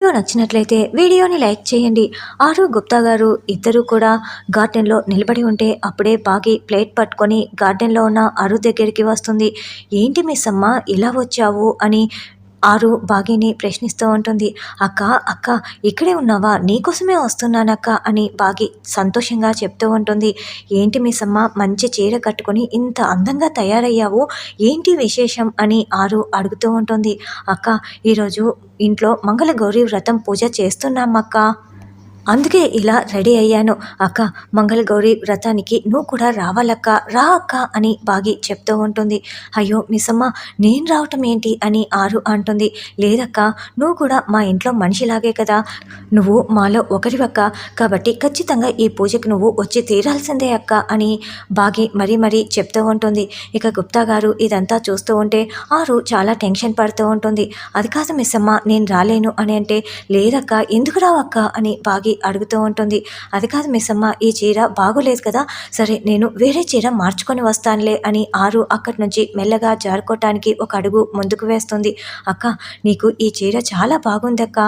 Video నచ్చినట్లయితే వీడియోని like చేయండి. ఆరు గుప్తా గారు ఇద్దరు కూడా గార్డెన్లో నిలబడి ఉంటే అప్పుడే బాగి ప్లేట్ పట్టుకొని గార్డెన్లో ఉన్న ఆరు దగ్గరికి వస్తుంది. ఏంటి మిస్ అమ్మ ఇలా వచ్చావు అని ఆరు బాగిని ప్రశ్నిస్తూ ఉంటుంది. అక్క అక్క ఇక్కడే ఉన్నావా, నీకోసమే వస్తున్నానక్క అని బాగి సంతోషంగా చెప్తూ ఉంటుంది. ఏంటి మిస్ అమ్మ మంచి చీర కట్టుకొని ఇంత అందంగా తయారయ్యావు, ఏంటి విశేషం అని ఆరు అడుగుతూ ఉంటుంది. అక్క ఈరోజు ఇంట్లో మంగళగౌరి వ్రతం పూజ చేస్తున్నామక్క, అందుకే ఇలా రెడీ అయ్యాను. అక్క మంగళగౌరి వ్రతానికి నువ్వు కూడా రావాలక్క, రా అక్క అని బాగి చెప్తూ ఉంటుంది. అయ్యో మిస్సమ్మ నేను రావటం ఏంటి అని ఆరు అంటుంది. లేదక్క నువ్వు కూడా మా ఇంట్లో మనిషిలాగే కదా, నువ్వు మాలో ఒకరివక్క, కాబట్టి ఖచ్చితంగా ఈ పూజకు నువ్వు వచ్చి తీరాల్సిందే అక్క అని బాగి మరీ మరీ చెప్తూ ఉంటుంది. ఇక గుప్తా గారు ఇదంతా చూస్తూ ఉంటే ఆరు చాలా టెన్షన్ పడుతూ ఉంటుంది. అది కాదు మిస్సమ్మ నేను రాలేను అని అంటే, లేదక్క ఎందుకు రావక్క అని బాగి అడుగుతూ ఉంటుంది. అది కాదు మిస్సమ్మ ఈ చీర బాగోలేదు కదా, సరే నేను వేరే చీర మార్చుకొని వస్తానులే అని ఆరు అక్కడి నుంచి మెల్లగా జారుకోవటానికి ఒక అడుగు ముందుకు వేస్తుంది. అక్క నీకు ఈ చీర చాలా బాగుందక్క,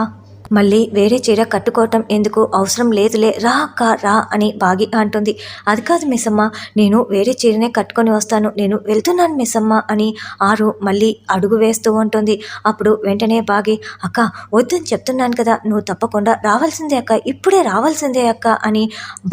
మళ్ళీ వేరే చీర కట్టుకోవటం ఎందుకు, అవసరం లేదులే, రా అక్క రా అని బాగి అంటుంది. అది కాదు మిస్సమ్మ నేను వేరే చీరనే కట్టుకొని వస్తాను, నేను వెళ్తున్నాను మిస్సమ్మ అని ఆరు మళ్ళీ అడుగు వేస్తూ ఉంటుంది. అప్పుడు వెంటనే బాగి అక్క వద్దని చెప్తున్నాను కదా, నువ్వు తప్పకుండా రావాల్సిందే అక్క, ఇప్పుడే రావాల్సిందే అక్క అని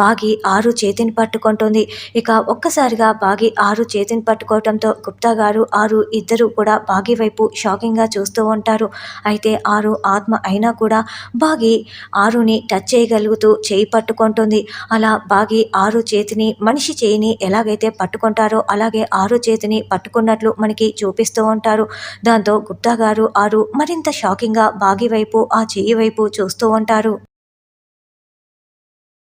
బాగి ఆరు చేతిని పట్టుకుంటుంది. ఇక ఒక్కసారిగా బాగి ఆరు చేతిని పట్టుకోవడంతో గుప్తా గారు ఆరు ఇద్దరు కూడా బాగి వైపు షాకింగ్గా చూస్తూ ఉంటారు. అయితే ఆరు ఆత్మ అయినా కూడా బాగి ఆరుని టచ్ చేయగలుగుతూ చేయి పట్టుకుంటుంది. అలా బాగి ఆరు చేతిని మనిషి చేయిని ఎలాగైతే పట్టుకుంటారో అలాగే ఆరు చేతిని పట్టుకున్నట్లు మనకి చూపిస్తూ ఉంటారు. దాంతో గుప్తా గారు ఆరు మరింత షాకింగ్గా బాగి వైపు ఆ చెయ్యి వైపు చూస్తూ ఉంటారు.